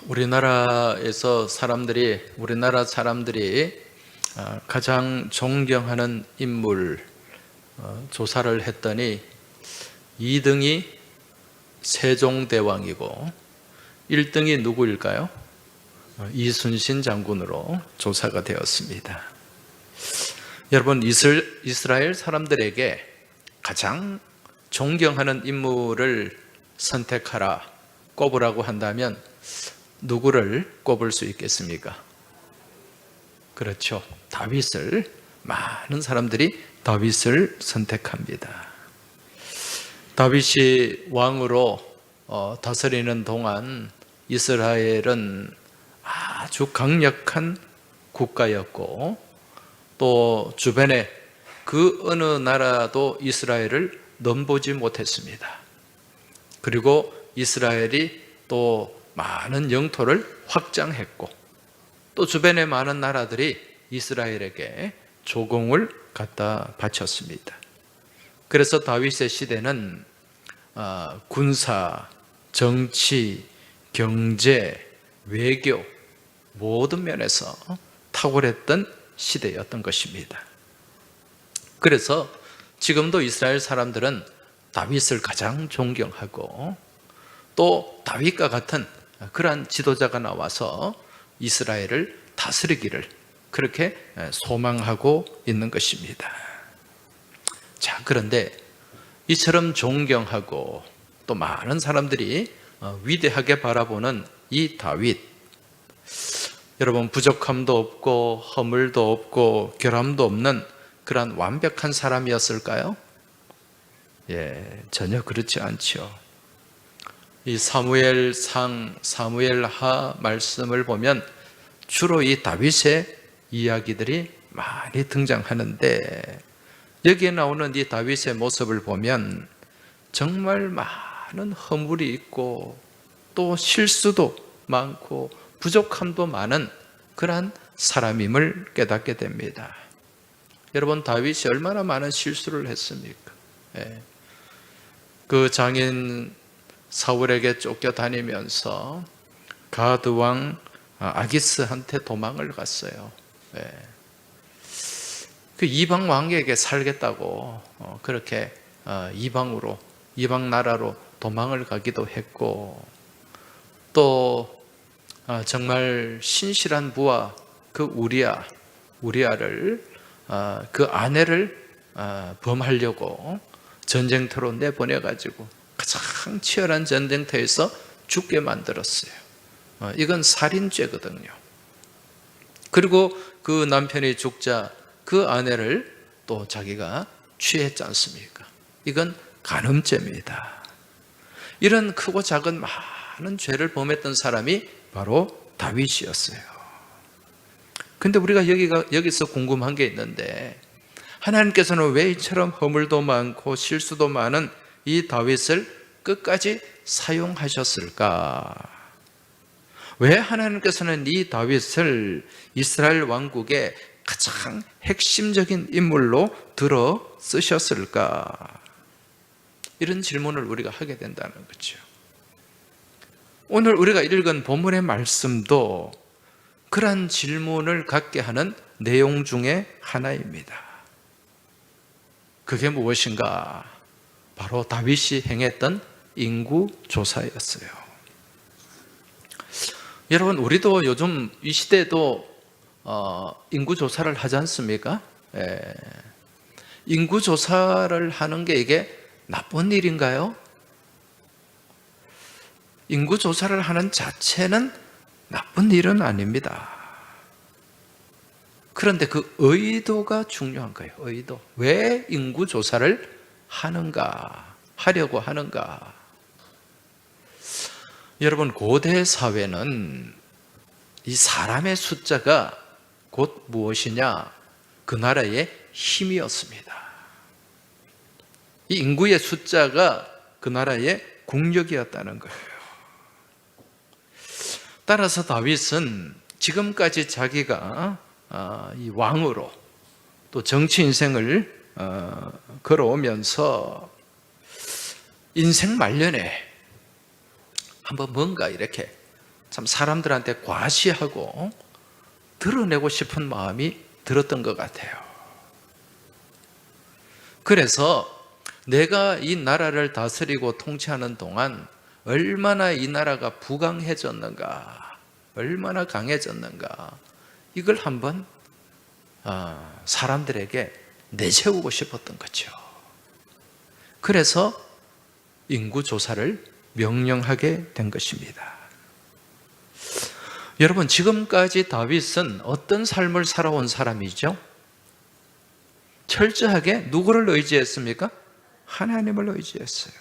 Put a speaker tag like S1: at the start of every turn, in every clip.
S1: 우리나라에서 우리나라 사람들이 가장 존경하는 인물 조사를 했더니 2등이 세종대왕이고 1등이 누구일까요? 이순신 장군으로 조사가 되었습니다. 여러분, 이스라엘 사람들에게 가장 존경하는 인물을 선택하라, 꼽으라고 한다면 누구를 꼽을 수 있겠습니까? 그렇죠. 다윗을, 많은 사람들이 다윗을 선택합니다. 다윗이 왕으로 다스리는 동안 이스라엘은 아주 강력한 국가였고, 또 주변에 그 어느 나라도 이스라엘을 넘보지 못했습니다. 그리고 이스라엘이 또 많은 영토를 확장했고, 또 주변의 많은 나라들이 이스라엘에게 조공을 갖다 바쳤습니다. 그래서 다윗의 시대는 군사, 정치, 경제, 외교 모든 면에서 탁월했던 시대였던 것입니다. 그래서 지금도 이스라엘 사람들은 다윗을 가장 존경하고, 또 다윗과 같은 그러한 지도자가 나와서 이스라엘을 다스리기를 그렇게 소망하고 있는 것입니다. 자, 그런데 이처럼 존경하고 또 많은 사람들이 위대하게 바라보는 이 다윗, 여러분, 부족함도 없고 허물도 없고 결함도 없는 그러한 완벽한 사람이었을까요? 전혀 그렇지 않죠. 이 사무엘상, 사무엘하 말씀을 보면 주로 이 다윗의 이야기들이 많이 등장하는데, 여기에 나오는 이 다윗의 모습을 보면 정말 많은 허물이 있고 또 실수도 많고 부족함도 많은 그러한 사람임을 깨닫게 됩니다. 여러분, 다윗이 얼마나 많은 실수를 했습니까? 그 장인 사울에게 쫓겨다니면서 가드 왕 아기스한테 도망을 갔어요. 그 이방 왕에게 살겠다고 그렇게 이방 나라로 도망을 가기도 했고, 또 정말 신실한 부하 그 우리아를 그 아내를 범하려고 전쟁터로 내보내가지고 가장 치열한 전쟁터에서 죽게 만들었어요. 이건 살인죄거든요. 그리고 그 남편이 죽자 그 아내를 또 자기가 취했지 않습니까? 이건 간음죄입니다. 이런 크고 작은 많은 죄를 범했던 사람이 바로 다윗이었어요. 근데 우리가 여기서 궁금한 게 있는데, 하나님께서는 왜 이처럼 허물도 많고 실수도 많은 이 다윗을 끝까지 사용하셨을까? 왜 하나님께서는 이 다윗을 이스라엘 왕국의 가장 핵심적인 인물로 들어 쓰셨을까? 이런 질문을 우리가 하게 된다는 거죠. 오늘 우리가 읽은 본문의 말씀도 그러한 질문을 갖게 하는 내용 중에 하나입니다. 그게 무엇인가? 바로 다윗이 행했던 인구조사였어요. 여러분, 우리도 요즘 이 시대에도 인구조사를 하지 않습니까? 인구조사를 하는 게 이게 나쁜 일인가요? 인구조사를 하는 자체는 나쁜 일은 아닙니다. 그런데 그 의도가 중요한 거예요. 의도. 왜 인구조사를 하려고 하는가? 여러분, 고대 사회는 이 사람의 숫자가 곧 무엇이냐? 그 나라의 힘이었습니다. 이 인구의 숫자가 그 나라의 국력이었다는 거예요. 따라서 다윗은 지금까지 자기가 이 왕으로 또 정치 인생을 걸어오면서 인생 말년에 한번 뭔가 이렇게 참 사람들한테 과시하고 드러내고 싶은 마음이 들었던 것 같아요. 그래서 내가 이 나라를 다스리고 통치하는 동안 얼마나 이 나라가 부강해졌는가, 얼마나 강해졌는가, 이걸 한번 사람들에게 내세우고 싶었던 거죠. 그래서 인구조사를 명령하게 된 것입니다. 여러분, 지금까지 다윗은 어떤 삶을 살아온 사람이죠? 철저하게 누구를 의지했습니까? 하나님을 의지했어요.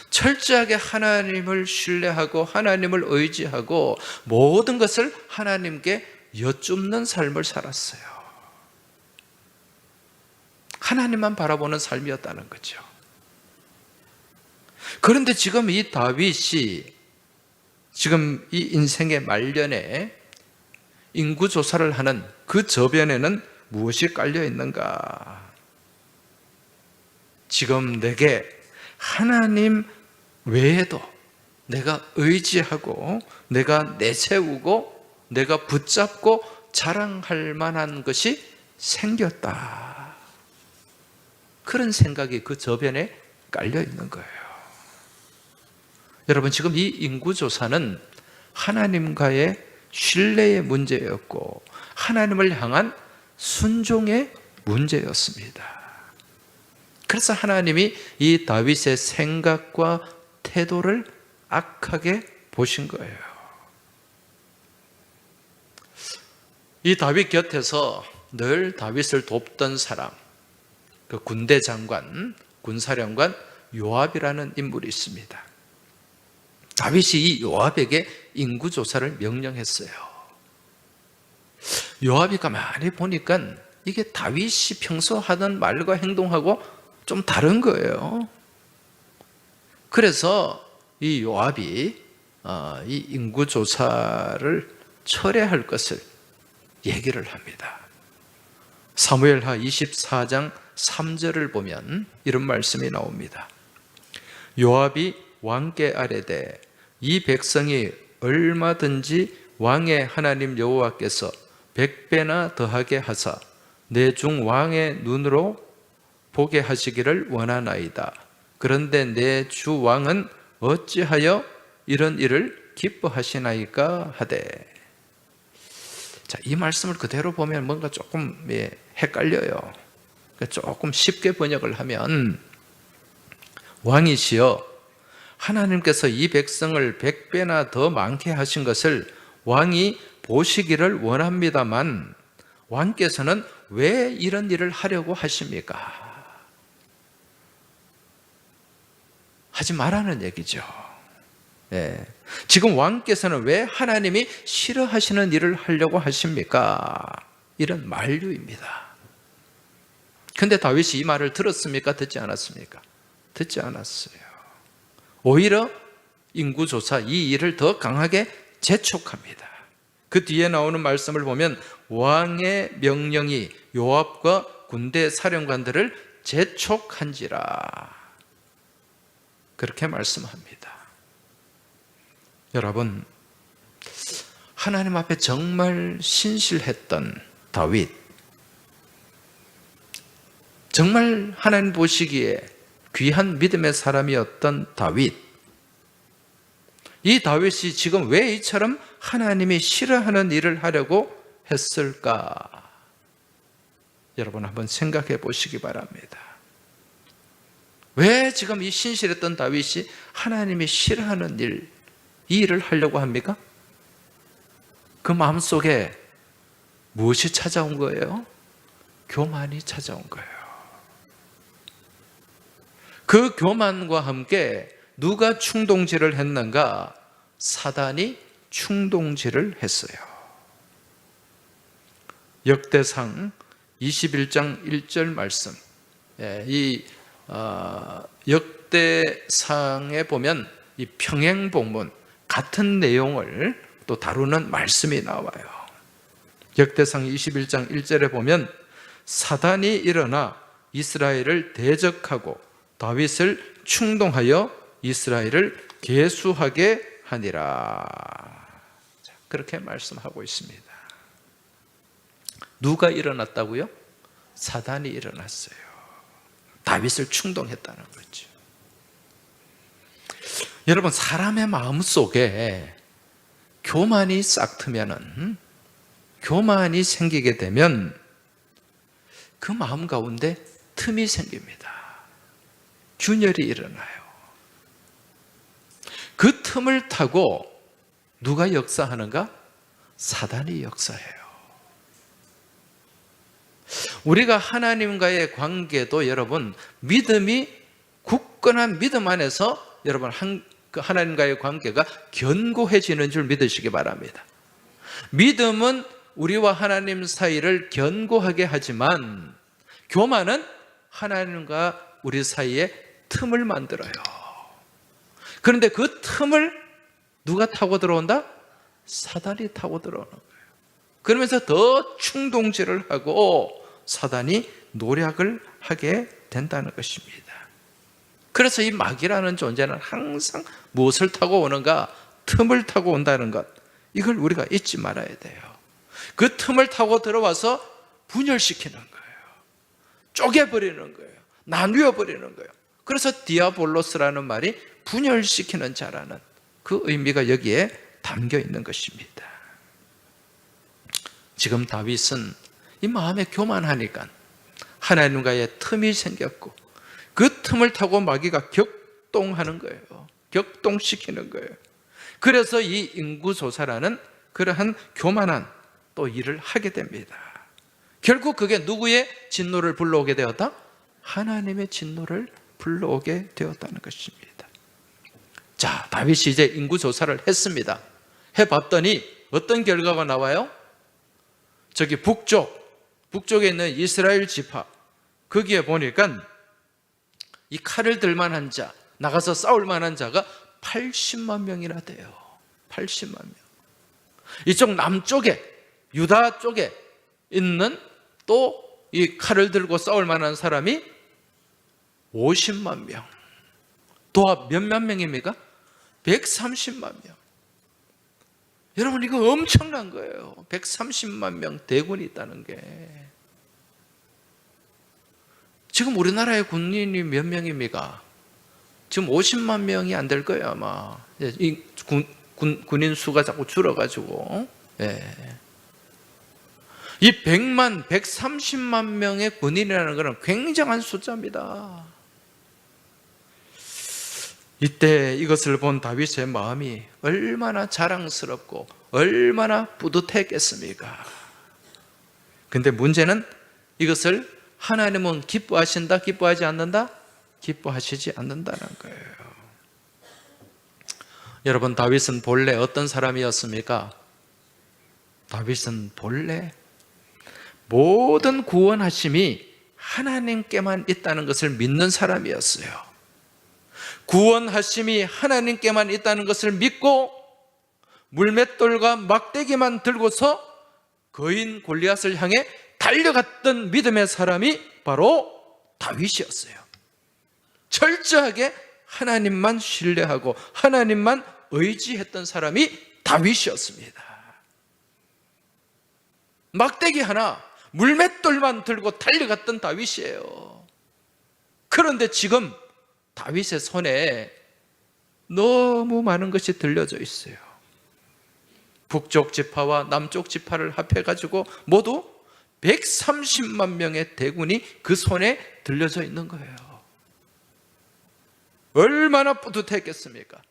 S1: 철저하게 하나님을 신뢰하고 하나님을 의지하고 모든 것을 하나님께 여쭙는 삶을 살았어요. 하나님만 바라보는 삶이었다는 거죠. 그런데 지금 이 다윗이 지금 이 인생의 말년에 인구조사를 하는 그 저변에는 무엇이 깔려 있는가? 지금 내게 하나님 외에도 내가 의지하고 내가 내세우고 내가 붙잡고 자랑할 만한 것이 생겼다. 그런 생각이 그 저변에 깔려 있는 거예요. 여러분, 지금 이 인구조사는 하나님과의 신뢰의 문제였고 하나님을 향한 순종의 문제였습니다. 그래서 하나님이 이 다윗의 생각과 태도를 악하게 보신 거예요. 이 다윗 곁에서 늘 다윗을 돕던 사람, 그 군대 장관, 군사령관 요압이라는 인물이 있습니다. 다윗이 이 요압에게 인구조사를 명령했어요. 요압이 가만히 보니까 이게 다윗이 평소 하던 말과 행동하고 좀 다른 거예요. 그래서 이 요압이 이 인구조사를 철회할 것을 얘기를 합니다. 사무엘하 24장 3절을 보면 이런 말씀이 나옵니다. 요압이 왕께 아뢰되 이 백성이 얼마든지 왕의 하나님 여호와께서 100배나 더하게 하사 내 중 왕의 눈으로 보게 하시기를 원하나이다. 그런데 내 주 왕은 어찌하여 이런 일을 기뻐하시나이까 하되. 자, 이 말씀을 그대로 보면 뭔가 조금 헷갈려요. 조금 쉽게 번역을 하면, 왕이시여, 하나님께서 이 백성을 100배나 더 많게 하신 것을 왕이 보시기를 원합니다만 왕께서는 왜 이런 일을 하려고 하십니까? 하지 말라는 얘기죠. 지금 왕께서는 왜 하나님이 싫어하시는 일을 하려고 하십니까? 이런 만류입니다. 근데 다윗이 이 말을 들었습니까? 듣지 않았습니까? 듣지 않았어요. 오히려 인구조사 이 일을 더 강하게 재촉합니다. 그 뒤에 나오는 말씀을 보면 왕의 명령이 요압과 군대 사령관들을 재촉한지라, 그렇게 말씀합니다. 여러분, 하나님 앞에 정말 신실했던 다윗, 정말 하나님 보시기에 귀한 믿음의 사람이었던 다윗, 이 다윗이 지금 왜 이처럼 하나님이 싫어하는 일을 하려고 했을까? 여러분 한번 생각해 보시기 바랍니다. 왜 지금 이 신실했던 다윗이 하나님이 싫어하는 일, 이 일을 하려고 합니까? 그 마음속에 무엇이 찾아온 거예요? 교만이 찾아온 거예요. 그 교만과 함께 누가 충동질을 했는가? 사단이 충동질을 했어요. 역대상 21장 1절 말씀, 이 역대상에 보면 이 평행복문 같은 내용을 또 다루는 말씀이 나와요. 역대상 21장 1절에 보면 사단이 일어나 이스라엘을 대적하고 다윗을 충동하여 이스라엘을 계수하게 하니라. 그렇게 말씀하고 있습니다. 누가 일어났다고요? 사단이 일어났어요. 다윗을 충동했다는 거죠. 여러분, 사람의 마음속에 교만이 싹트면은, 교만이 생기게 되면 그 마음 가운데 틈이 생깁니다. 균열이 일어나요. 그 틈을 타고 누가 역사하는가? 사단이 역사해요. 우리가 하나님과의 관계도 여러분, 믿음이 굳건한 믿음 안에서 여러분 하나님과의 관계가 견고해지는 줄 믿으시기 바랍니다. 믿음은 우리와 하나님 사이를 견고하게 하지만 교만은 하나님과 우리 사이에 틈을 만들어요. 그런데 그 틈을 누가 타고 들어온다? 사단이 타고 들어오는 거예요. 그러면서 더 충동질을 하고 사단이 노력을 하게 된다는 것입니다. 그래서 이 마귀라는 존재는 항상 무엇을 타고 오는가? 틈을 타고 온다는 것, 이걸 우리가 잊지 말아야 돼요. 그 틈을 타고 들어와서 분열시키는 거예요. 쪼개버리는 거예요. 나누어버리는 거예요. 그래서 디아볼로스라는 말이 분열시키는 자라는 그 의미가 여기에 담겨 있는 것입니다. 지금 다윗은 이 마음에 교만하니까 하나님과의 틈이 생겼고 그 틈을 타고 마귀가 격동하는 거예요. 격동시키는 거예요. 그래서 이 인구조사라는 그러한 교만한 또 일을 하게 됩니다. 결국 그게 누구의 진노를 불러오게 되었다? 하나님의 진노를 불러오게 되었다는 것입니다. 자, 다윗이 이제 인구조사를 했습니다. 해봤더니 어떤 결과가 나와요? 저기 북쪽에 있는 이스라엘 지파, 거기에 보니까 이 칼을 들만한 자, 나가서 싸울 만한 자가 80만 명이나 돼요. 80만 명. 이쪽 남쪽에, 유다 쪽에 있는 또 이 칼을 들고 싸울 만한 사람이 50만 명. 도합 몇만 명입니까? 130만 명. 여러분, 이거 엄청난 거예요. 130만 명 대군이 있다는 게. 지금 우리나라의 군인이 몇 명입니까? 지금 50만 명이 안 될 거예요, 아마. 이 군인 수가 자꾸 줄어가지고. 예. 이 100만, 130만 명의 군인이라는 것은 굉장한 숫자입니다. 이때 이것을 본 다윗의 마음이 얼마나 자랑스럽고 얼마나 뿌듯했겠습니까? 근데 문제는 이것을 하나님은 기뻐하신다, 기뻐하지 않는다? 기뻐하시지 않는다는 거예요. 여러분, 다윗은 본래 어떤 사람이었습니까? 다윗은 본래 모든 구원하심이 하나님께만 있다는 것을 믿는 사람이었어요. 구원하심이 하나님께만 있다는 것을 믿고 물맷돌과 막대기만 들고서 거인 골리앗을 향해 달려갔던 믿음의 사람이 바로 다윗이었어요. 철저하게 하나님만 신뢰하고 하나님만 의지했던 사람이 다윗이었습니다. 막대기 하나, 물맷돌만 들고 달려갔던 다윗이에요. 그런데 지금 다윗의 손에 너무 많은 것이 들려져 있어요. 북쪽 지파와 남쪽 지파를 합해가지고 모두 130만 명의 대군이 그 손에 들려져 있는 거예요. 얼마나 뿌듯했겠습니까?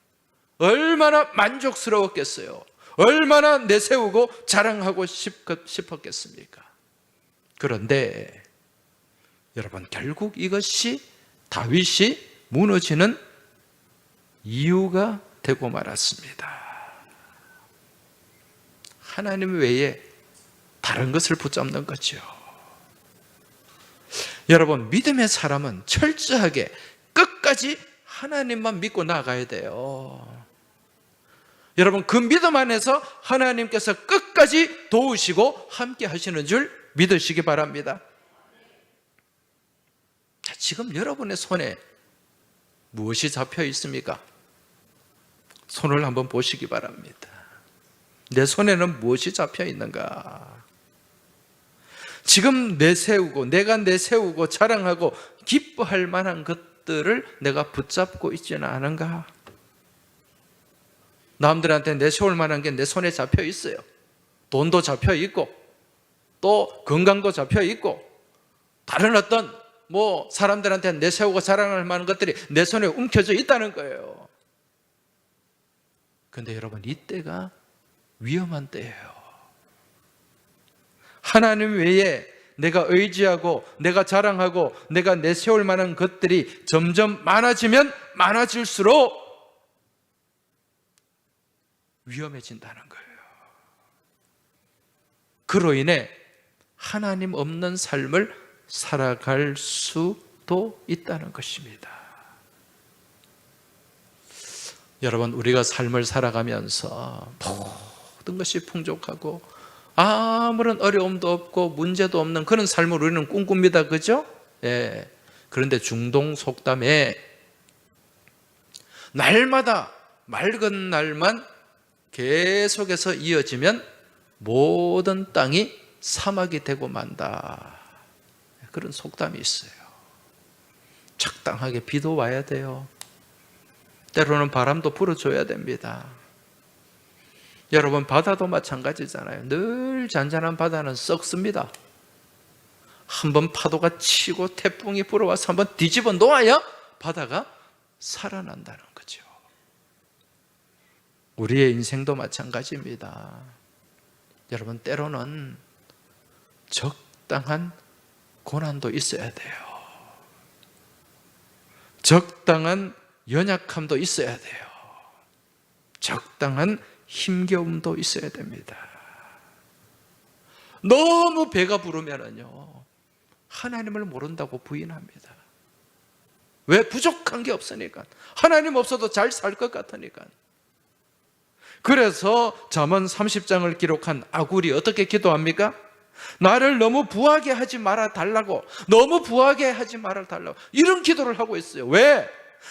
S1: 얼마나 만족스러웠겠어요? 얼마나 내세우고 자랑하고 싶었겠습니까? 그런데 여러분, 결국 이것이 다윗이 무너지는 이유가 되고 말았습니다. 하나님 외에 다른 것을 붙잡는 거죠. 여러분, 믿음의 사람은 철저하게 끝까지 하나님만 믿고 나가야 돼요. 여러분, 그 믿음 안에서 하나님께서 끝까지 도우시고 함께 하시는 줄 믿으시기 바랍니다. 자, 지금 여러분의 손에 무엇이 잡혀 있습니까? 손을 한번 보시기 바랍니다. 내 손에는 무엇이 잡혀 있는가? 지금 내가 내세우고 자랑하고 기뻐할 만한 것들을 내가 붙잡고 있지는 않은가? 남들한테 내세울 만한 게 내 손에 잡혀 있어요. 돈도 잡혀 있고, 또 건강도 잡혀 있고, 다른 어떤 사람들한테 내세우고 자랑할 만한 것들이 내 손에 움켜져 있다는 거예요. 그런데 여러분, 이때가 위험한 때예요. 하나님 외에 내가 의지하고 내가 자랑하고 내가 내세울 만한 것들이 점점 많아지면 많아질수록 위험해진다는 거예요. 그로 인해 하나님 없는 삶을 살아갈 수도 있다는 것입니다. 여러분, 우리가 삶을 살아가면서 모든 것이 풍족하고 아무런 어려움도 없고 문제도 없는 그런 삶을 우리는 꿈꿉니다. 그죠? 예. 그런데 중동 속담에 날마다 맑은 날만 계속해서 이어지면 모든 땅이 사막이 되고 만다. 그런 속담이 있어요. 적당하게 비도 와야 돼요. 때로는 바람도 불어줘야 됩니다. 여러분, 바다도 마찬가지잖아요. 늘 잔잔한 바다는 썩습니다. 한번 파도가 치고 태풍이 불어와서 한번 뒤집어 놓아야 바다가 살아난다는 거죠. 우리의 인생도 마찬가지입니다. 여러분, 때로는 적당한 고난도 있어야 돼요. 적당한 연약함도 있어야 돼요. 적당한 힘겨움도 있어야 됩니다. 너무 배가 부르면은요, 하나님을 모른다고 부인합니다. 왜? 부족한 게 없으니까. 하나님 없어도 잘 살 것 같으니까. 그래서 잠언 30장을 기록한 아굴이 어떻게 기도합니까? 나를 너무 부하게 하지 말아 달라고, 너무 부하게 하지 말아 달라고, 이런 기도를 하고 있어요. 왜?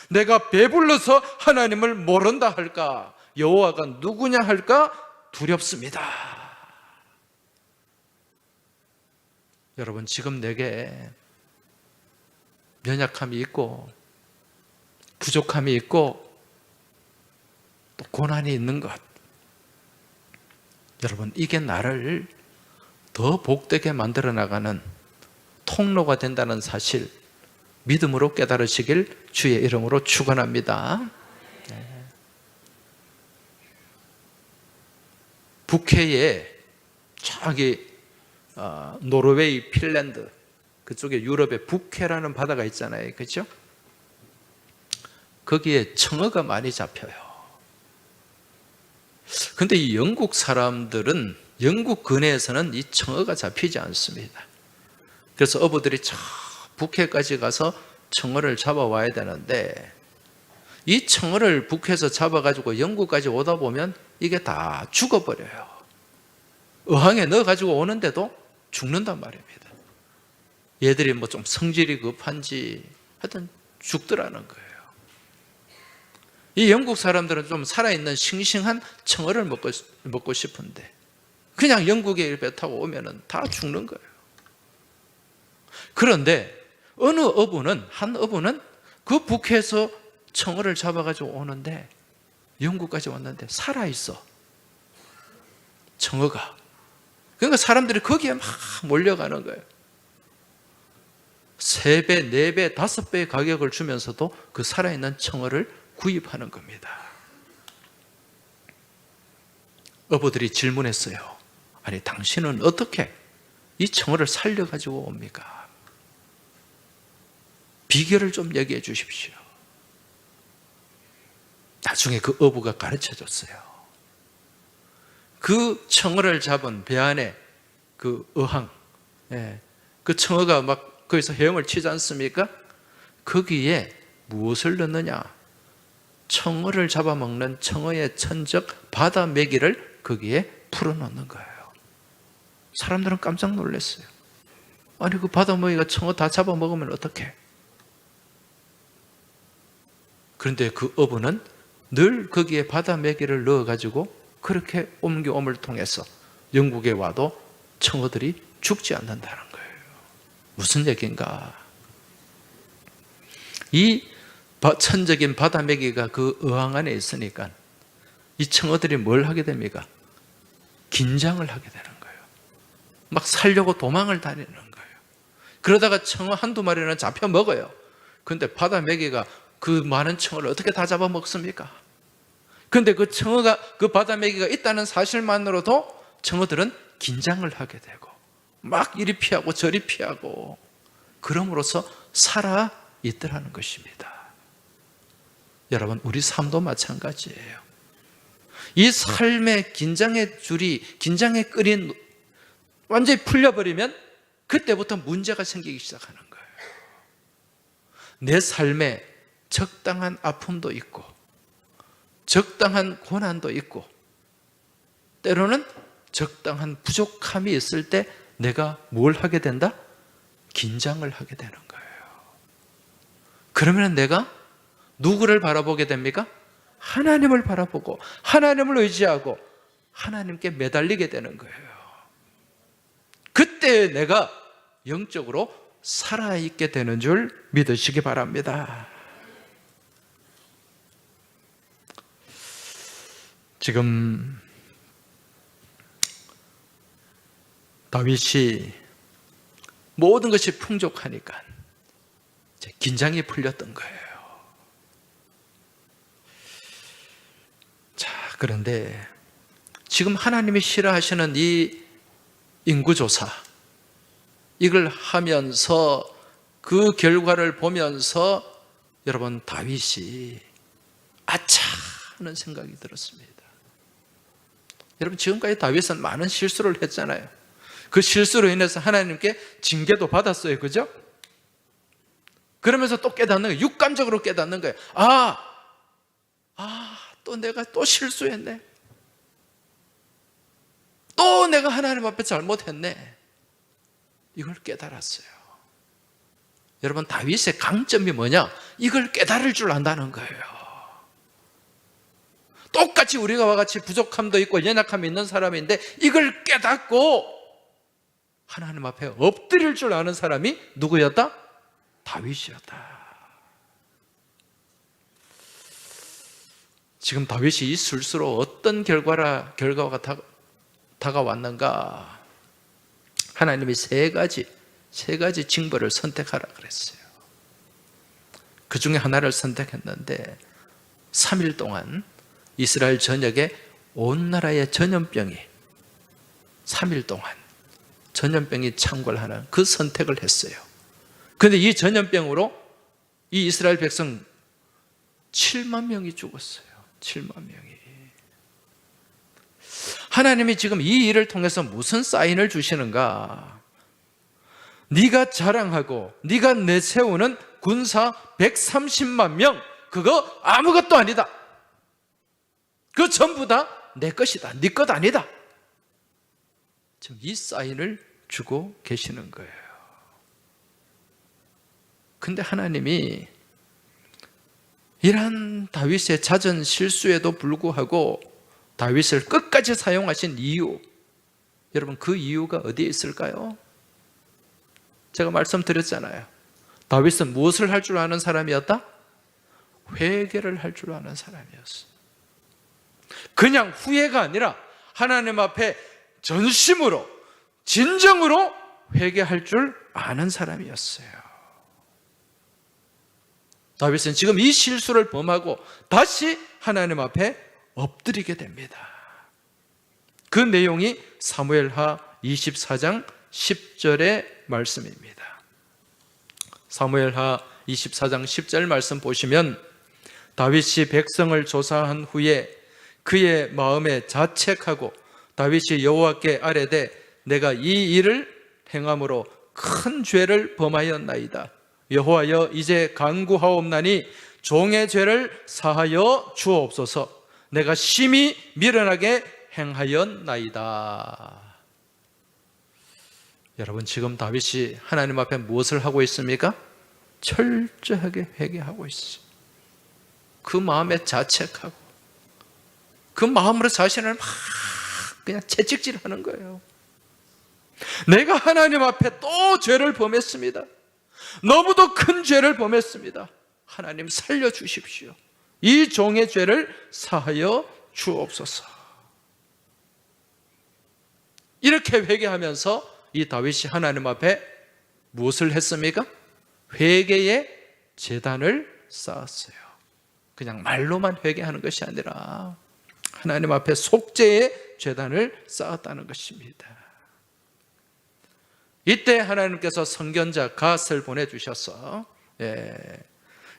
S1: 내가 배불러서 하나님을 모른다 할까? 여호와가 누구냐 할까? 두렵습니다. 여러분, 지금 내게 연약함이 있고 부족함이 있고 또 고난이 있는 것, 여러분, 이게 나를 더 복되게 만들어 나가는 통로가 된다는 사실 믿음으로 깨달으시길 주의 이름으로 축원합니다. 북해에 저기 노르웨이, 핀란드 그쪽에 유럽에 북해라는 바다가 있잖아요. 그렇죠? 거기에 청어가 많이 잡혀요. 근데 이 영국 사람들은, 영국 근해에서는 이 청어가 잡히지 않습니다. 그래서 어부들이 저 북해까지 가서 청어를 잡아와야 되는데, 이 청어를 북해에서 잡아가지고 영국까지 오다 보면 이게 다 죽어버려요. 어항에 넣어가지고 오는데도 죽는단 말입니다. 얘들이 뭐 좀 성질이 급한지 하여튼 죽더라는 거예요. 이 영국 사람들은 좀 살아있는 싱싱한 청어를 먹고 싶은데 그냥 영국에 배 타고 오면은 다 죽는 거예요. 그런데 어느 어부는, 한 어부는 그 북해에서 청어를 잡아가지고 오는데 영국까지 왔는데 살아있어, 청어가. 그러니까 사람들이 거기에 막 몰려가는 거예요. 3배, 4배, 5배의 가격을 주면서도 그 살아있는 청어를 구입하는 겁니다. 어부들이 질문했어요. 아니, 당신은 어떻게 이 청어를 살려가지고 옵니까? 비결을 좀 얘기해 주십시오. 나중에 그 어부가 가르쳐 줬어요. 그 청어를 잡은 배 안에 그 어항, 그 청어가 막 거기서 헤엄을 치지 않습니까? 거기에 무엇을 넣느냐? 청어를 잡아먹는 청어의 천적 바다 메기를 거기에 풀어놓는 거예요. 사람들은 깜짝 놀랐어요. 아니, 그 바다 메기가 청어 다 잡아먹으면 어떡해? 그런데 그 어부는 늘 거기에 바다 메기를 넣어가지고 그렇게 옮겨옴을 통해서 영국에 와도 청어들이 죽지 않는다는 거예요. 무슨 얘기인가? 이 천적인 바다 메기가 그 어항 안에 있으니까 이 청어들이 뭘 하게 됩니까? 긴장을 하게 되는 거예요. 막 살려고 도망을 다니는 거예요. 그러다가 청어 한두 마리는 잡혀 먹어요. 그런데 바다 메기가 그 많은 청어를 어떻게 다 잡아먹습니까? 그런데 그 청어가, 그 바다 메기가 있다는 사실만으로도 청어들은 긴장을 하게 되고 막 이리 피하고 저리 피하고 그럼으로써 살아 있더라는 것입니다. 여러분, 우리 삶도 마찬가지예요. 이 삶의 긴장의 줄이, 긴장의 끈이 완전히 풀려버리면 그때부터 문제가 생기기 시작하는 거예요. 내 삶에 적당한 아픔도 있고 적당한 고난도 있고 때로는 적당한 부족함이 있을 때 내가 뭘 하게 된다? 긴장을 하게 되는 거예요. 그러면 내가 누구를 바라보게 됩니까? 하나님을 바라보고 하나님을 의지하고 하나님께 매달리게 되는 거예요. 그때 내가 영적으로 살아있게 되는 줄 믿으시기 바랍니다. 지금 다윗이 모든 것이 풍족하니까 이제 긴장이 풀렸던 거예요. 자, 그런데 지금 하나님이 싫어하시는 이 인구조사, 이걸 하면서 그 결과를 보면서 여러분, 다윗이 아차 하는 생각이 들었습니다. 여러분, 지금까지 다윗은 많은 실수를 했잖아요. 그 실수로 인해서 하나님께 징계도 받았어요. 그죠? 그러면서 또 깨닫는 거예요. 육감적으로 깨닫는 거예요. 또 내가 또 실수했네. 또 내가 하나님 앞에 잘못했네. 이걸 깨달았어요. 여러분, 다윗의 강점이 뭐냐? 이걸 깨달을 줄 안다는 거예요. 똑같이 우리가 같이 부족함도 있고 연약함이 있는 사람인데 이걸 깨닫고 하나님 앞에 엎드릴 줄 아는 사람이 누구였다? 다윗이었다. 지금 다윗이 이 실수로 어떤 결과가 다가왔는가? 하나님이 세 가지 징벌을 선택하라 그랬어요. 그 중에 하나를 선택했는데 3일 동안 이스라엘 전역에 온 나라의 전염병이 3일 동안 전염병이 창궐하는 그 선택을 했어요. 그런데 이 전염병으로 이 이스라엘 백성 7만 명이 죽었어요. 7만 명이. 하나님이 지금 이 일을 통해서 무슨 사인을 주시는가? 네가 자랑하고 네가 내세우는 군사 130만 명, 그거 아무것도 아니다. 그 전부 다 내 것이다. 네 것 아니다. 지금 이 사인을 주고 계시는 거예요. 근데 하나님이 이러한 다윗의 잦은 실수에도 불구하고 다윗을 끝까지 사용하신 이유, 여러분, 그 이유가 어디에 있을까요? 제가 말씀드렸잖아요. 다윗은 무엇을 할 줄 아는 사람이었다? 회개를 할 줄 아는 사람이었어. 그냥 후회가 아니라 하나님 앞에 전심으로 진정으로 회개할 줄 아는 사람이었어요. 다윗은 지금 이 실수를 범하고 다시 하나님 앞에 엎드리게 됩니다. 그 내용이 사무엘하 24장 10절의 말씀입니다. 사무엘하 24장 10절 말씀 보시면 다윗이 백성을 조사한 후에 그의 마음에 자책하고 다윗이 여호와께 아뢰되 내가 이 일을 행함으로 큰 죄를 범하였나이다. 여호와여, 이제 간구하옵나니 종의 죄를 사하여 주옵소서. 내가 심히 미련하게 행하였나이다. 여러분, 지금 다윗이 하나님 앞에 무엇을 하고 있습니까? 철저하게 회개하고 있어요. 그 마음에 자책하고 그 마음으로 자신을 막 그냥 채찍질하는 거예요. 내가 하나님 앞에 또 죄를 범했습니다. 너무도 큰 죄를 범했습니다. 하나님 살려주십시오. 이 종의 죄를 사하여 주옵소서. 이렇게 회개하면서 이 다윗이 하나님 앞에 무엇을 했습니까? 회개의 제단을 쌓았어요. 그냥 말로만 회개하는 것이 아니라 하나님 앞에 속죄의 제단을 쌓았다는 것입니다. 이때 하나님께서 선견자 갓을 보내주셔서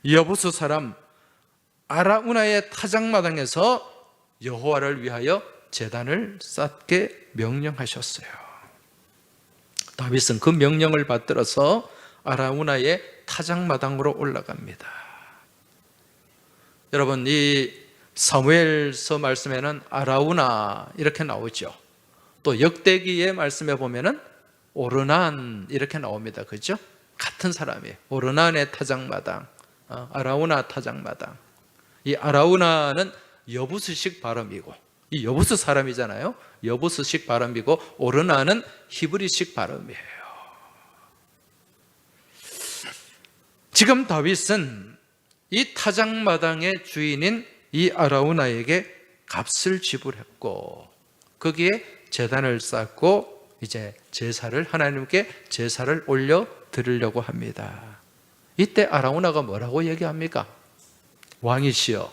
S1: 여부수 사람 아라우나의 타작마당에서 여호와를 위하여 제단을 쌓게 명령하셨어요. 다윗은 그 명령을 받들어서 아라우나의 타작마당으로 올라갑니다. 여러분, 이 사무엘서 말씀에는 아라우나 이렇게 나오죠. 또 역대기의 말씀에 보면은 오르난 이렇게 나옵니다. 그죠? 같은 사람이에요. 오르난의 타작마당, 아라우나 타작마당. 이 아라우나는 여부수식 발음이고, 이 여부수 사람이잖아요. 여부수식 발음이고, 오르난은 히브리식 발음이에요. 지금 다윗은 이 타작마당의 주인인 이 아라우나에게 값을 지불했고, 거기에 제단을 쌓고 이제 제사를, 하나님께 제사를 올려 드리려고 합니다. 이때 아라우나가 뭐라고 얘기합니까? 왕이시여,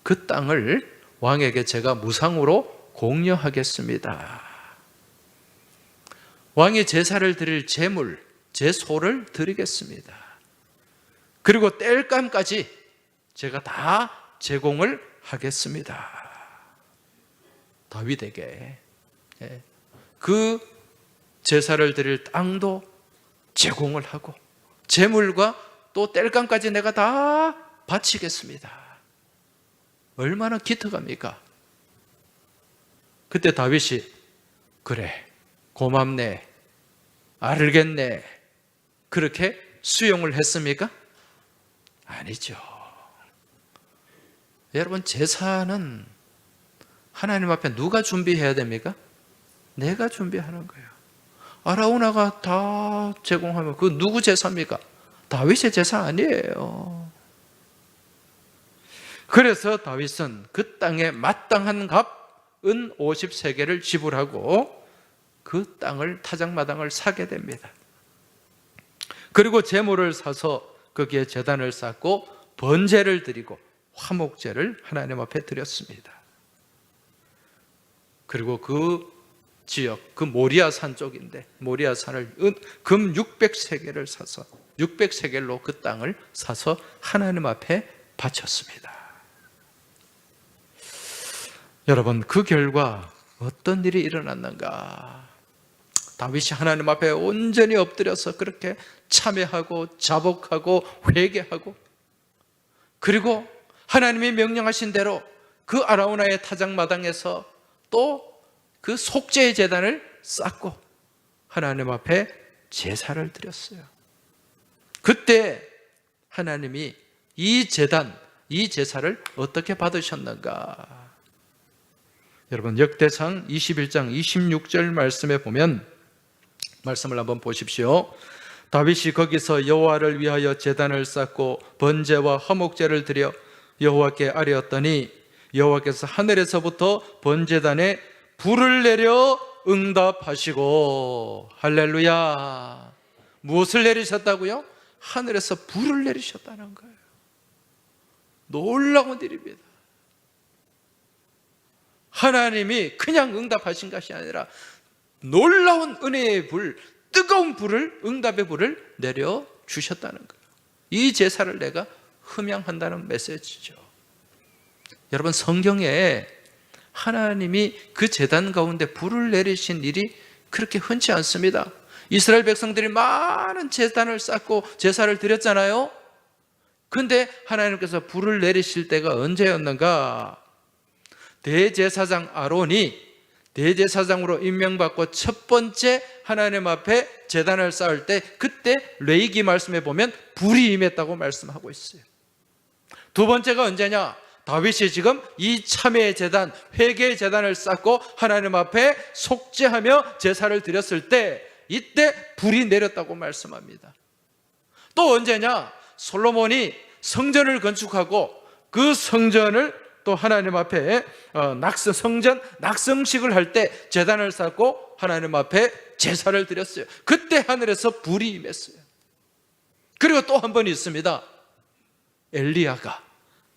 S1: 그 땅을 왕에게 제가 무상으로 공여하겠습니다. 왕이 제사를 드릴 제물, 제 소를 드리겠습니다. 그리고 땔감까지 제가 다 제공을 하겠습니다. 다윗에게 그 제사를 드릴 땅도 제공을 하고 제물과 또 땔감까지 내가 다 바치겠습니다. 얼마나 기특합니까? 그때 다윗이 그래, 고맙네, 알겠네, 그렇게 수용을 했습니까? 아니죠. 여러분, 제사는 하나님 앞에 누가 준비해야 됩니까? 내가 준비하는 거예요. 아라우나가 다 제공하면 그 누구 제사입니까? 다윗의 제사 아니에요. 그래서 다윗은 그 땅에 마땅한 값은 50세겔을 지불하고 그 땅을, 타작마당을 사게 됩니다. 그리고 제물을 사서 거기에 제단을 쌓고 번제를 드리고 화목제를 하나님 앞에 드렸습니다. 그리고 그 지역, 그 모리아산 쪽인데 모리아산을 금 600세겔을 사서 600세겔로 그 땅을 사서 하나님 앞에 바쳤습니다. 여러분, 그 결과 어떤 일이 일어났는가? 다윗이 하나님 앞에 온전히 엎드려서 그렇게 참회하고 자복하고 회개하고, 그리고 하나님이 명령하신 대로 그 아라우나의 타작마당에서 또 그 속죄의 제단을 쌓고 하나님 앞에 제사를 드렸어요. 그때 하나님이 이 제단, 이 제사를 어떻게 받으셨는가? 여러분, 역대상 21장 26절 말씀에 보면, 말씀을 한번 보십시오. 다윗이 거기서 여호와를 위하여 제단을 쌓고 번제와 화목제를 드려 여호와께 아뢰었더니 여호와께서 하늘에서부터 번제단에 불을 내려 응답하시고, 할렐루야. 무엇을 내리셨다고요? 하늘에서 불을 내리셨다는 거예요. 놀라운 일입니다. 하나님이 그냥 응답하신 것이 아니라 놀라운 은혜의 불, 뜨거운 불을, 응답의 불을 내려주셨다는 거예요. 이 제사를 내가 흠양한다는 메시지죠. 여러분, 성경에 하나님이 그 제단 가운데 불을 내리신 일이 그렇게 흔치 않습니다. 이스라엘 백성들이 많은 제단을 쌓고 제사를 드렸잖아요. 그런데 하나님께서 불을 내리실 때가 언제였는가? 대제사장 아론이 대제사장으로 임명받고 첫 번째 하나님 앞에 제단을 쌓을 때, 그때 레위기 말씀에 보면 불이 임했다고 말씀하고 있어요. 두 번째가 언제냐? 다윗이 지금 이 참회의 제단, 회개의 제단을 쌓고 하나님 앞에 속죄하며 제사를 드렸을 때 이때 불이 내렸다고 말씀합니다. 또 언제냐? 솔로몬이 성전을 건축하고 그 성전을 또 하나님 앞에 성전 낙성식을 할 때 제단을 쌓고 하나님 앞에 제사를 드렸어요. 그때 하늘에서 불이 임했어요. 그리고 또 한 번 있습니다. 엘리야가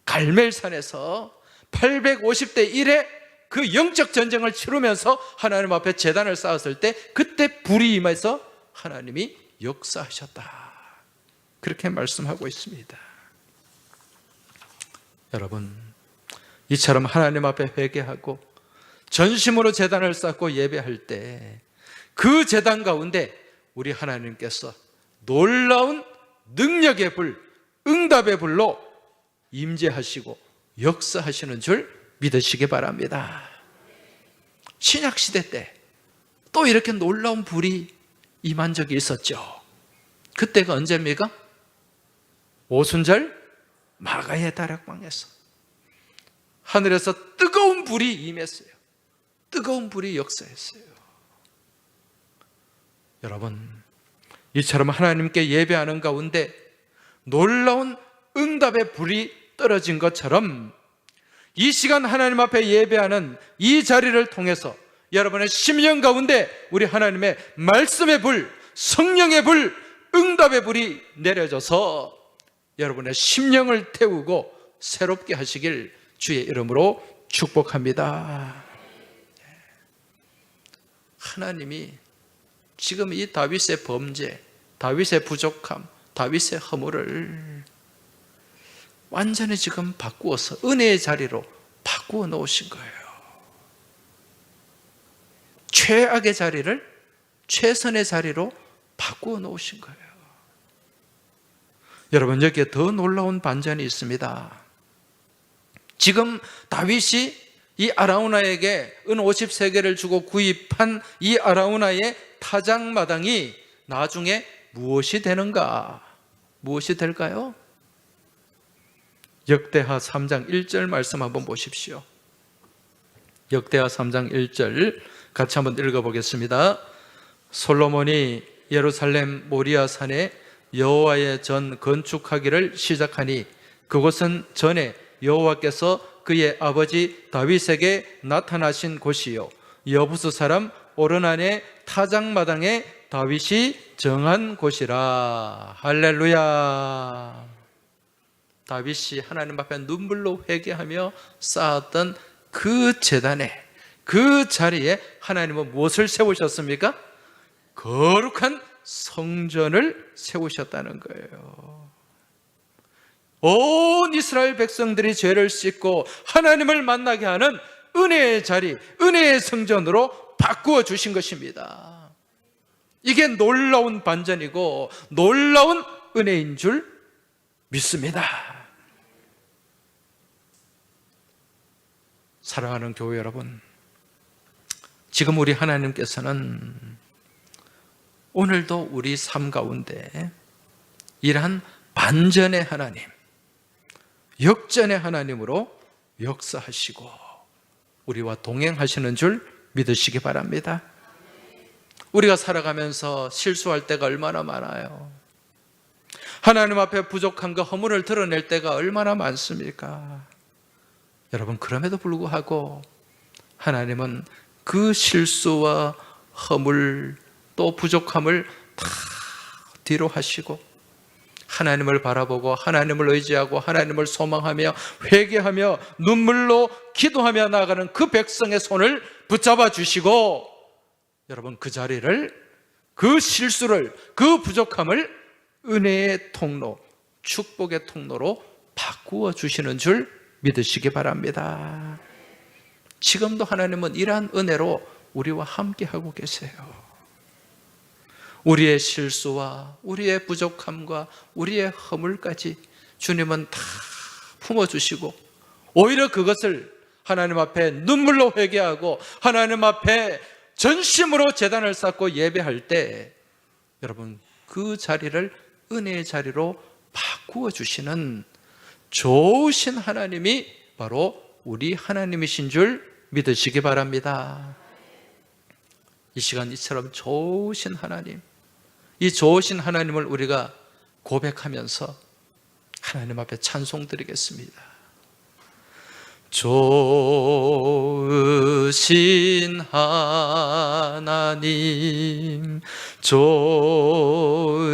S1: 갈멜산에서 850대 1의 그 영적 전쟁을 치르면서 하나님 앞에 제단을 쌓았을 때 그때 불이 임해서 하나님이 역사하셨다. 그렇게 말씀하고 있습니다. 여러분, 이처럼 하나님 앞에 회개하고 전심으로 제단을 쌓고 예배할 때 그 제단 가운데 우리 하나님께서 놀라운 능력의 불, 응답의 불로 임재하시고 역사하시는 줄 믿으시기 바랍니다. 신약시대 때 또 이렇게 놀라운 불이 임한 적이 있었죠. 그때가 언제입니까? 오순절 마가의 다락방에서 하늘에서 뜨거운 불이 임했어요. 뜨거운 불이 역사했어요. 여러분, 이처럼 하나님께 예배하는 가운데 놀라운 응답의 불이 떨어진 것처럼 이 시간 하나님 앞에 예배하는 이 자리를 통해서 여러분의 심령 가운데 우리 하나님의 말씀의 불, 성령의 불, 응답의 불이 내려져서 여러분의 심령을 태우고 새롭게 하시길 주의 이름으로 축복합니다. 하나님이 지금 이 다윗의 범죄, 다윗의 부족함, 다윗의 허물을 완전히 지금 바꾸어서 은혜의 자리로 바꾸어 놓으신 거예요. 최악의 자리를 최선의 자리로 바꾸어 놓으신 거예요. 여러분, 여기에 더 놀라운 반전이 있습니다. 지금 다윗이 이 아라우나에게 은 50세겔을 주고 구입한 이 아라우나의 타작마당이 나중에 무엇이 되는가? 무엇이 될까요? 역대하 3장 1절 말씀 한번 보십시오. 역대하 3장 1절 같이 한번 읽어보겠습니다. 솔로몬이 예루살렘 모리아 산에 여호와의 전 건축하기를 시작하니 그곳은 전에 여호와께서 그의 아버지 다윗에게 나타나신 곳이요 여부스 사람 오르난의 타작마당에 다윗이 정한 곳이라. 할렐루야. 다윗이 하나님 앞에 눈물로 회개하며 쌓았던 그 제단에, 그 자리에 하나님은 무엇을 세우셨습니까? 거룩한 성전을 세우셨다는 거예요. 온 이스라엘 백성들이 죄를 씻고 하나님을 만나게 하는 은혜의 자리, 은혜의 성전으로 바꾸어 주신 것입니다. 이게 놀라운 반전이고 놀라운 은혜인 줄 믿습니다. 사랑하는 교회 여러분, 지금 우리 하나님께서는 오늘도 우리 삶 가운데 이러한 반전의 하나님, 역전의 하나님으로 역사하시고 우리와 동행하시는 줄 믿으시기 바랍니다. 우리가 살아가면서 실수할 때가 얼마나 많아요. 하나님 앞에 부족함과 허물을 드러낼 때가 얼마나 많습니까? 여러분, 그럼에도 불구하고 하나님은 그 실수와 허물 또 부족함을 다 뒤로 하시고 하나님을 바라보고 하나님을 의지하고 하나님을 소망하며 회개하며 눈물로 기도하며 나아가는 그 백성의 손을 붙잡아 주시고 여러분, 그 자리를, 그 실수를, 그 부족함을 은혜의 통로, 축복의 통로로 바꾸어 주시는 줄 믿으시기 바랍니다. 지금도 하나님은 이러한 은혜로 우리와 함께하고 계세요. 우리의 실수와 우리의 부족함과 우리의 허물까지 주님은 다 품어주시고 오히려 그것을 하나님 앞에 눈물로 회개하고 하나님 앞에 전심으로 제단을 쌓고 예배할 때 여러분, 그 자리를 은혜의 자리로 바꾸어 주시는 좋으신 하나님이 바로 우리 하나님이신 줄 믿으시기 바랍니다. 이 시간 이처럼 좋으신 하나님, 이 좋으신 하나님을 우리가 고백하면서 하나님 앞에 찬송 드리겠습니다. 좋으신 하나님, 좋으신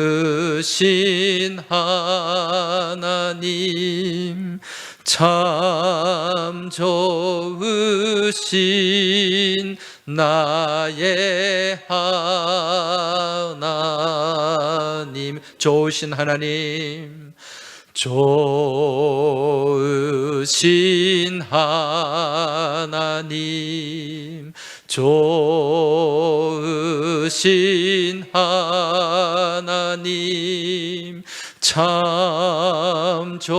S1: 하나님, 참 좋으신 나의 하나님, 좋으신 하나님, 좋으신 하나님, 좋으신 하나님, 참 좋으신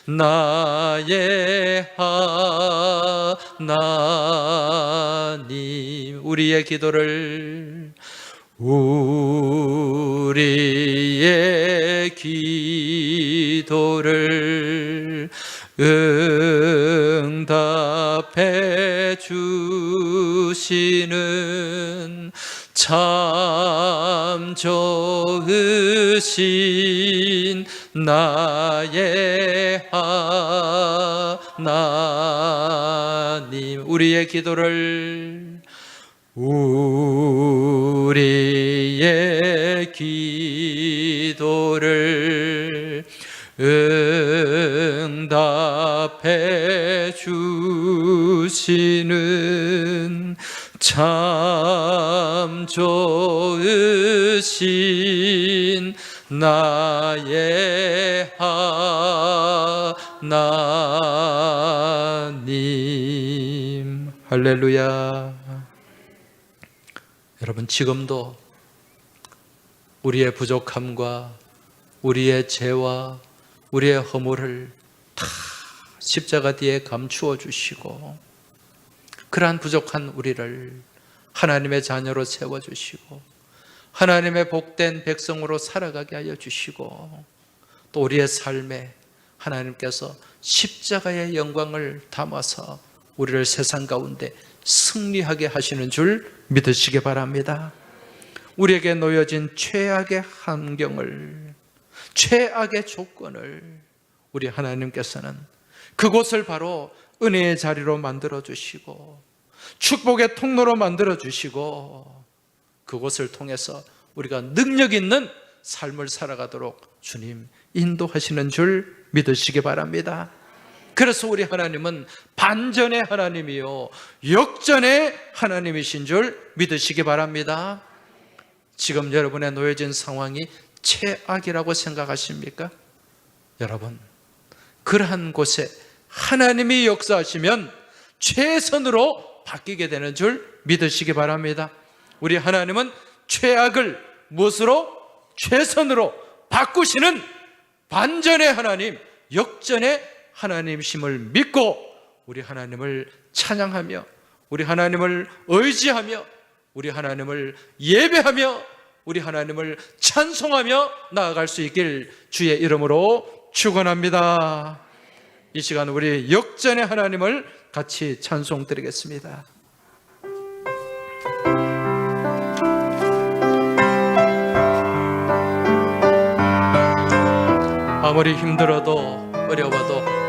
S1: 나의 하나님. 우리의 기도를 응답해 주시는 참 좋으신 나의 하나님. 우리의 기도를 응답해 주시는 참 좋으신 나의 하나님. 할렐루야. 여러분, 지금도 우리의 부족함과 우리의 죄와 우리의 허물을 다 십자가 뒤에 감추어 주시고, 그러한 부족한 우리를 하나님의 자녀로 세워주시고 하나님의 복된 백성으로 살아가게 하여 주시고, 또 우리의 삶에 하나님께서 십자가의 영광을 담아서 우리를 세상 가운데 승리하게 하시는 줄 믿으시기 바랍니다. 우리에게 놓여진 최악의 환경을, 최악의 조건을 우리 하나님께서는 그곳을 바로 은혜의 자리로 만들어주시고 축복의 통로로 만들어주시고, 그곳을 통해서 우리가 능력 있는 삶을 살아가도록 주님 인도하시는 줄 믿으시기 바랍니다. 그래서 우리 하나님은 반전의 하나님이요 역전의 하나님이신 줄 믿으시기 바랍니다. 지금 여러분의 놓여진 상황이 최악이라고 생각하십니까? 여러분, 그러한 곳에 하나님이 역사하시면 최선으로 바뀌게 되는 줄 믿으시기 바랍니다. 우리 하나님은 최악을 무엇으로? 최선으로 바꾸시는 반전의 하나님, 역전의 하나님이심을 믿고 우리 하나님을 찬양하며 우리 하나님을 의지하며 우리 하나님을 예배하며 우리 하나님을 찬송하며 나아갈 수 있길 주의 이름으로 축원합니다. 이 시간 우리 역전의 하나님을 같이 찬송 드리겠습니다. 아무리 힘들어도 어려워도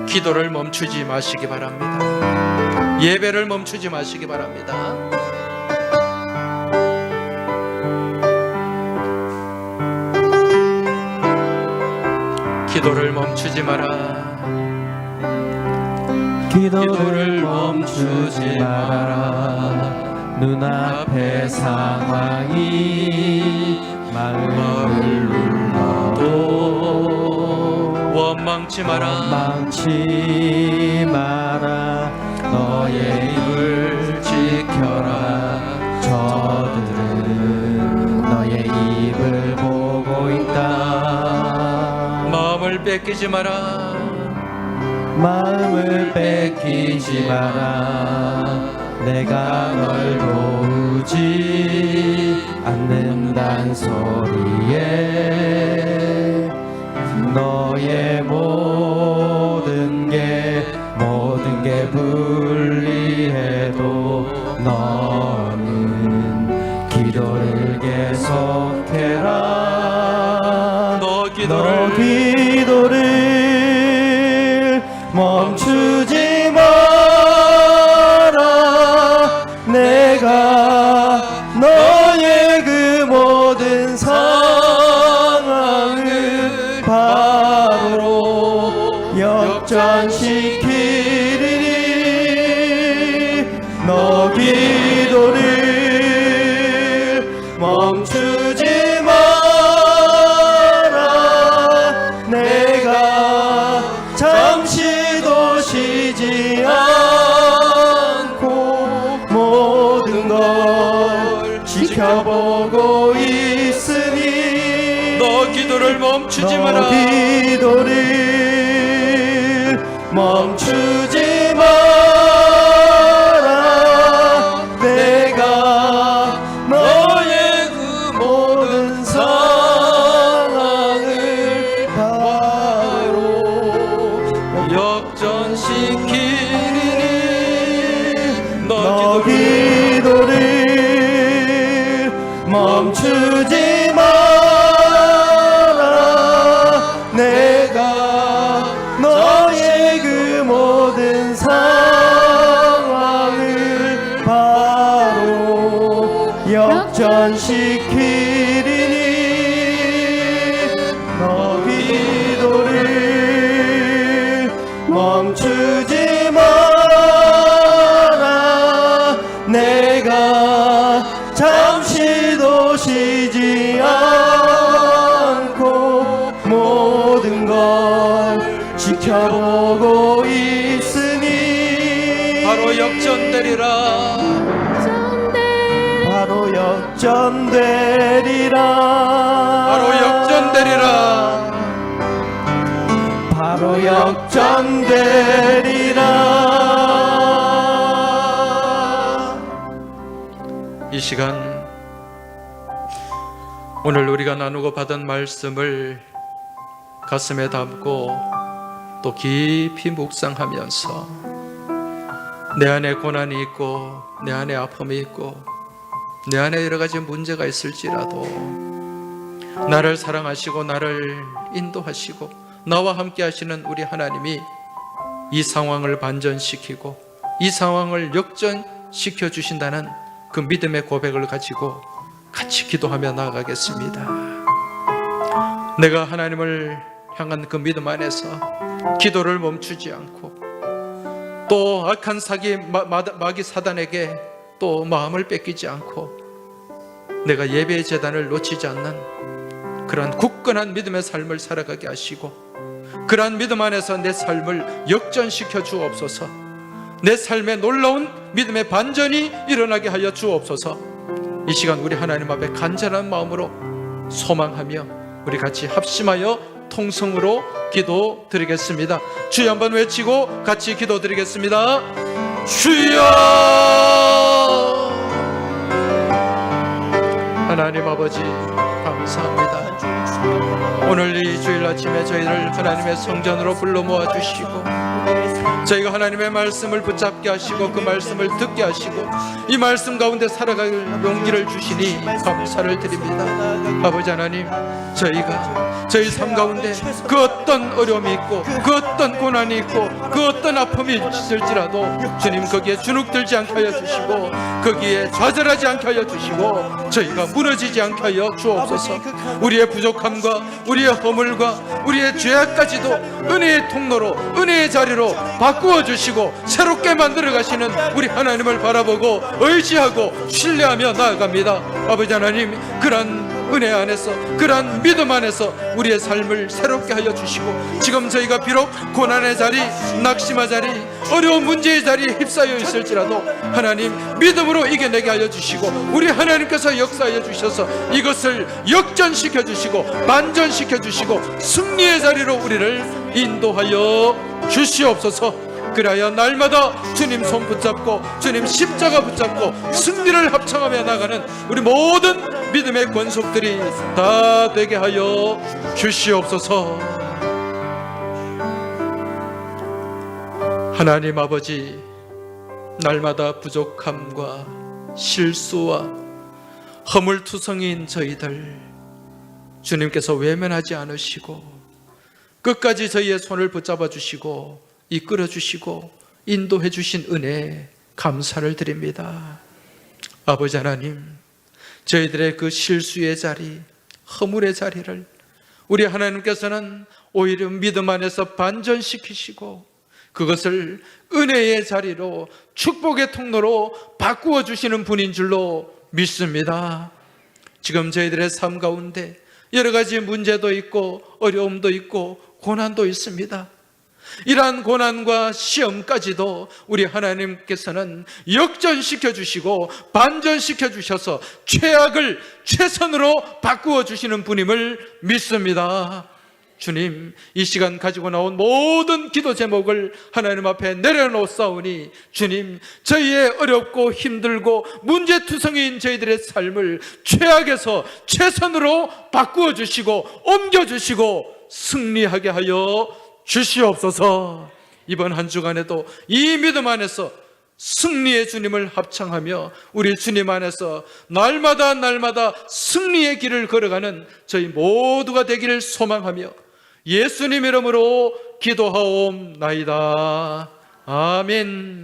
S1: 기도를 멈추지 마시기 바랍니다. 예배를 멈추지 마시기 바랍니다. 기도를 멈추지 마라. 기도를 멈추지 마라.
S2: 눈앞의 상황이 마음을 눌러도
S1: 원망치 마라.
S2: 원망치 마라. 너의 입을 지켜라. 저들은 너의 입을 보고 있다.
S1: 마음을 뺏기지 마라.
S2: 마음을 뺏기지 마라. 내가 널 도우지 않는단 소리에 너의 모든 게 불리해도 너는 기도를 계속해라. 너 기도를 멈추지 마라. 내가 너의 그 모든 상황을 바로 역전시키리니. 너 기도를 멈추지 마라. 내가 잠시도 쉬지 않고 모든 걸 지켜보고 있으니.
S1: 너 기도를 멈추지 마라.
S2: 너 기도를 멈추지 마라. 내가 너의 그 모든 상황을 바로
S1: 역전시키리니.
S2: 너 기도를 멈추지 마라. 내가 너의 그 모든 상황을 바로 역전시키리니. 너 기도를 멈추지 마라. 내가 잠시도 쉬지 않고 모든 걸 지켜보고 있으니.
S1: 바로 역전되리라.
S2: 바로 역전되리라.
S1: 바로 역전되리라.
S2: 바로 역전되리라.
S1: 이 시간 오늘 우리가 나누고 받은 말씀을 가슴에 담고 또 깊이 묵상하면서 내 안에 고난이 있고 내 안에 아픔이 있고 내 안에 여러 가지 문제가 있을지라도 나를 사랑하시고 나를 인도하시고 나와 함께 하시는 우리 하나님이 이 상황을 반전시키고 이 상황을 역전시켜 주신다는 그 믿음의 고백을 가지고 같이 기도하며 나아가겠습니다. 내가 하나님을 향한 그 믿음 안에서 기도를 멈추지 않고 또 악한 마귀 사단에게 또 마음을 뺏기지 않고 내가 예배의 제단을 놓치지 않는 그러한 굳건한 믿음의 삶을 살아가게 하시고 그러한 믿음 안에서 내 삶을 역전시켜 주옵소서. 내 삶에 놀라운 믿음의 반전이 일어나게 하여 주옵소서. 이 시간 우리 하나님 앞에 간절한 마음으로 소망하며 우리 같이 합심하여 통성으로 기도 드리겠습니다. 주여 한번 외치고 같이 기도 드리겠습니다. 주여! 하나님 아버지 감사합니다. 오늘 이 주일 아침에 저희를 하나님의 성전으로 불러 모아주시고 저희가 하나님의 말씀을 붙잡게 하시고 그 말씀을 듣게 하시고 이 말씀 가운데 살아갈 용기를 주시니 감사를 드립니다. 아버지 하나님, 저희가 저희 삶 가운데 그 어떤 어려움이 있고 그 어떤 고난이 있고 그 어떤 아픔이 있을지라도 주님 거기에 주눅들지 않게 하여 주시고 거기에 좌절하지 않게 하여 주시고 저희가 무너지지 않게 하여 주옵소서. 우리의 부족함과 우리의 허물과 우리의 죄악까지도 은혜의 통로로 은혜의 자리로 바꾸어 주시고 새롭게 만들어 가시는 우리 하나님을 바라보고 의지하고 신뢰하며 나아갑니다. 아버지 하나님, 그러한 은혜 안에서 그러한 믿음 안에서 우리의 삶을 새롭게 하여 주시고 지금 저희가 비록 고난의 자리, 낙심의 자리, 어려운 문제의 자리에 휩싸여 있을지라도 하나님 믿음으로 이겨내게 하여 주시고 우리 하나님께서 역사하여 주셔서 이것을 역전시켜 주시고 반전시켜 주시고 승리의 자리로 우리를 인도하여 주시옵소서. 그래야 날마다 주님 손 붙잡고 주님 십자가 붙잡고 승리를 합창하며 나가는 우리 모든 믿음의 권속들이 다 되게 하여 주시옵소서. 하나님 아버지, 날마다 부족함과 실수와 허물투성이인 저희들 주님께서 외면하지 않으시고 끝까지 저희의 손을 붙잡아 주시고 이끌어 주시고 인도해 주신 은혜에 감사를 드립니다. 아버지 하나님, 저희들의 그 실수의 자리, 허물의 자리를 우리 하나님께서는 오히려 믿음 안에서 반전시키시고 그것을 은혜의 자리로 축복의 통로로 바꾸어 주시는 분인 줄로 믿습니다. 지금 저희들의 삶 가운데 여러 가지 문제도 있고 어려움도 있고 고난도 있습니다. 이러한 고난과 시험까지도 우리 하나님께서는 역전시켜 주시고 반전시켜 주셔서 최악을 최선으로 바꾸어 주시는 분임을 믿습니다. 주님, 이 시간 가지고 나온 모든 기도 제목을 하나님 앞에 내려놓사오니 주님, 저희의 어렵고 힘들고 문제투성이인 저희들의 삶을 최악에서 최선으로 바꾸어 주시고 옮겨 주시고 승리하게 하여 주시옵소서. 이번 한 주간에도 이 믿음 안에서 승리의 주님을 합창하며 우리 주님 안에서 날마다 승리의 길을 걸어가는 저희 모두가 되기를 소망하며 예수님 이름으로 기도하옵나이다. 아멘.